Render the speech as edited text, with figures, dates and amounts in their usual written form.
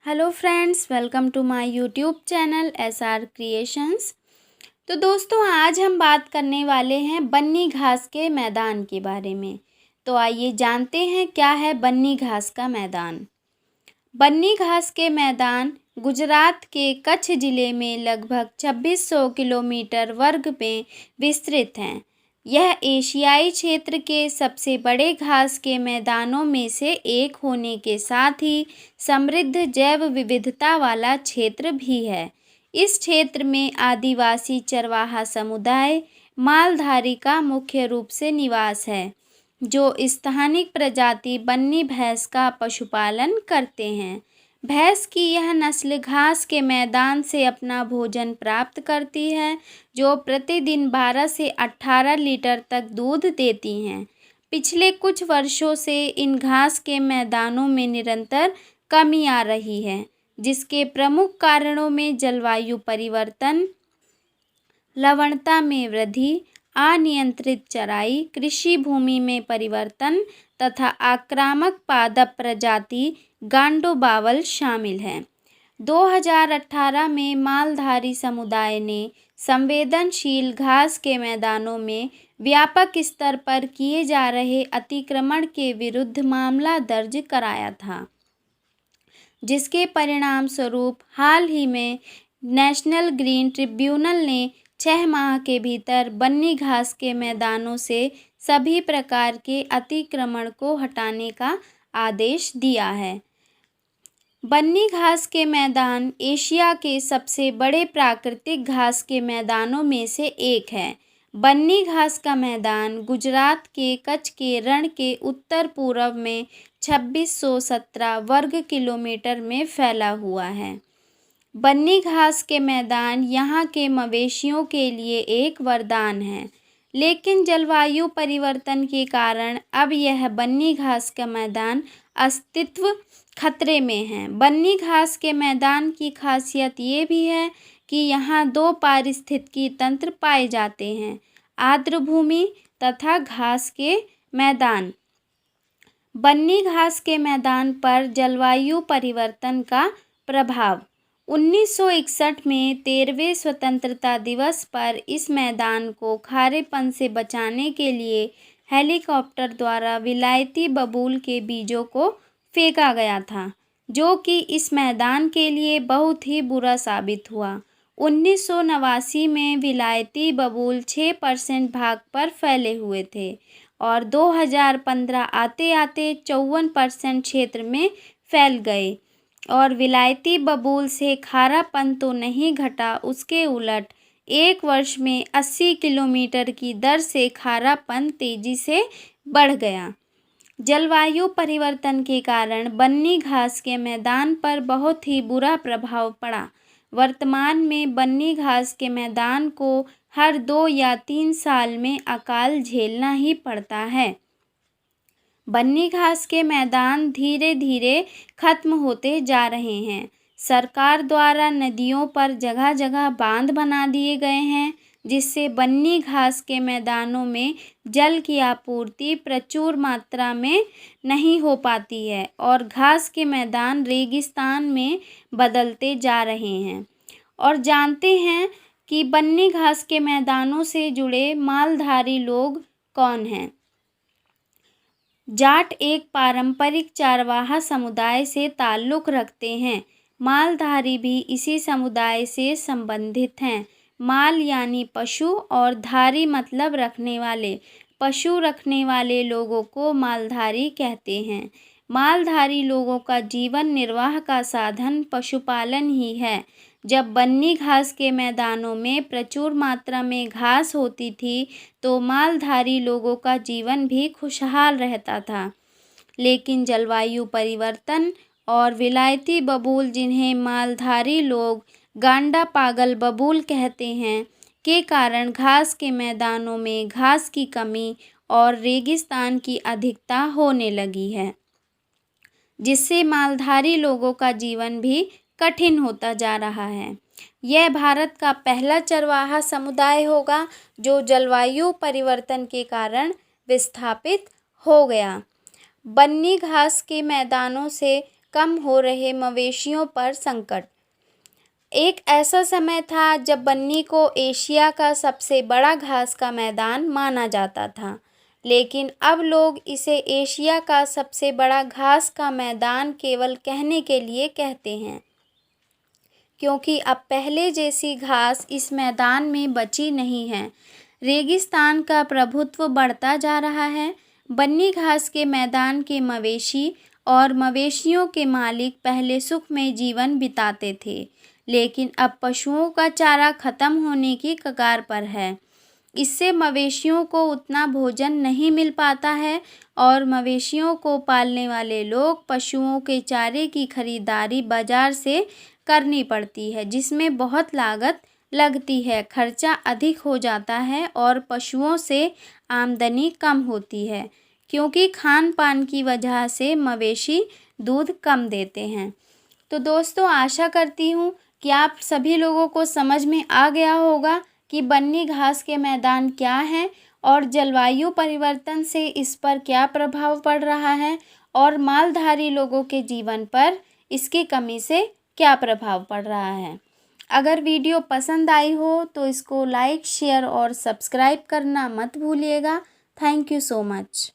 Hello friends, welcome to my YouTube channel SR creations. तो दोस्तों, आज हम बात करने वाले हैं बन्नी घास के मैदान के बारे में। तो आइए जानते हैं क्या है बन्नी घास का मैदान। बन्नी घास के मैदान गुजरात के कच्छ ज़िले में लगभग 2600 किलोमीटर वर्ग में विस्तृत हैं। यह एशियाई क्षेत्र के सबसे बड़े घास के मैदानों में से एक होने के साथ ही समृद्ध जैव विविधता वाला क्षेत्र भी है। इस क्षेत्र में आदिवासी चरवाहा समुदाय मालधारी का मुख्य रूप से निवास है, जो स्थानीय प्रजाति बन्नी भैंस का पशुपालन करते हैं। भैंस की यह नस्ल घास के मैदान से अपना भोजन प्राप्त करती है, जो प्रतिदिन 12 से 18 लीटर तक दूध देती हैं। पिछले कुछ वर्षों से इन घास के मैदानों में निरंतर कमी आ रही है, जिसके प्रमुख कारणों में जलवायु परिवर्तन, लवणता में वृद्धि, अनियंत्रित चराई, कृषि भूमि में परिवर्तन तथा आक्रामक पादप प्रजाति गांडो बावल शामिल हैं। 2018 में मालधारी समुदाय ने संवेदनशील घास के मैदानों में व्यापक स्तर पर किए जा रहे अतिक्रमण के विरुद्ध मामला दर्ज कराया था, जिसके परिणाम स्वरूप हाल ही में नेशनल ग्रीन ट्रिब्यूनल ने 6 माह के भीतर बन्नी घास के मैदानों से सभी प्रकार के अतिक्रमण को हटाने का आदेश दिया है। बन्नी घास के मैदान एशिया के सबसे बड़े प्राकृतिक घास के मैदानों में से एक है। बन्नी घास का मैदान गुजरात के कच्छ के रण के उत्तर पूर्व में 2617 वर्ग किलोमीटर में फैला हुआ है। बन्नी घास के मैदान यहाँ के मवेशियों के लिए एक वरदान है, लेकिन जलवायु परिवर्तन के कारण अब यह बन्नी घास का मैदान अस्तित्व खतरे में है। बन्नी घास के मैदान की खासियत ये भी है कि यहाँ 2 पारिस्थितिकी तंत्र पाए जाते हैं, आर्द्र भूमि तथा घास के मैदान। बन्नी घास के मैदान पर जलवायु परिवर्तन का प्रभाव। 1961 में 13वें स्वतंत्रता दिवस पर इस मैदान को खारेपन से बचाने के लिए हेलीकॉप्टर द्वारा विलायती बबूल के बीजों को फेंका गया था, जो कि इस मैदान के लिए बहुत ही बुरा साबित हुआ। 1989 में विलायती बबूल 6% भाग पर फैले हुए थे और 2015 आते आते 54% क्षेत्र में फैल गए और विलायती बबूल से खारापन तो नहीं घटा, उसके उलट एक वर्ष में 80 किलोमीटर की दर से खारापन तेजी से बढ़ गया। जलवायु परिवर्तन के कारण बन्नी घास के मैदान पर बहुत ही बुरा प्रभाव पड़ा। वर्तमान में बन्नी घास के मैदान को हर 2 या 3 साल में अकाल झेलना ही पड़ता है। बन्नी घास के मैदान धीरे धीरे खत्म होते जा रहे हैं। सरकार द्वारा नदियों पर जगह जगह बांध बना दिए गए हैं, जिससे बन्नी घास के मैदानों में जल की आपूर्ति प्रचुर मात्रा में नहीं हो पाती है और घास के मैदान रेगिस्तान में बदलते जा रहे हैं। और जानते हैं कि बन्नी घास के मैदानों से जुड़े मालधारी लोग कौन हैं। जाट एक पारंपरिक चरवाहा समुदाय से ताल्लुक़ रखते हैं। मालधारी भी इसी समुदाय से संबंधित हैं। माल यानी पशु और धारी मतलब रखने वाले। पशु रखने वाले लोगों को मालधारी कहते हैं। मालधारी लोगों का जीवन निर्वाह का साधन पशुपालन ही है। जब बन्नी घास के मैदानों में प्रचुर मात्रा में घास होती थी, तो मालधारी लोगों का जीवन भी खुशहाल रहता था। लेकिन जलवायु परिवर्तन और विलायती बबूल, जिन्हें मालधारी लोग गांडा पागल बबूल कहते हैं, के कारण घास के मैदानों में घास की कमी और रेगिस्तान की अधिकता होने लगी है, जिससे मालधारी लोगों का जीवन भी कठिन होता जा रहा है। यह भारत का पहला चरवाहा समुदाय होगा जो जलवायु परिवर्तन के कारण विस्थापित हो गया। बन्नी घास के मैदानों से कम हो रहे मवेशियों पर संकट। एक ऐसा समय था जब बन्नी को एशिया का सबसे बड़ा घास का मैदान माना जाता था, लेकिन अब लोग इसे एशिया का सबसे बड़ा घास का मैदान केवल कहने के लिए कहते हैं, क्योंकि अब पहले जैसी घास इस मैदान में बची नहीं है। रेगिस्तान का प्रभुत्व बढ़ता जा रहा है। बन्नी घास के मैदान के मवेशी और मवेशियों के मालिक पहले सुखमय जीवन बिताते थे, लेकिन अब पशुओं का चारा खत्म होने की कगार पर है। इससे मवेशियों को उतना भोजन नहीं मिल पाता है और मवेशियों को पालने वाले लोग पशुओं के चारे की खरीदारी बाजार से करनी पड़ती है, जिसमें बहुत लागत लगती है, खर्चा अधिक हो जाता है और पशुओं से आमदनी कम होती है, क्योंकि खान पान की वजह से मवेशी दूध कम देते हैं। तो दोस्तों, आशा करती हूँ कि आप सभी लोगों को समझ में आ गया होगा कि बन्नी घास के मैदान क्या हैं और जलवायु परिवर्तन से इस पर क्या प्रभाव पड़ रहा है और मालधारी लोगों के जीवन पर इसकी कमी से क्या प्रभाव पड़ रहा है। अगर वीडियो पसंद आई हो तो इसको लाइक, शेयर और सब्सक्राइब करना मत भूलिएगा। Thank you so much.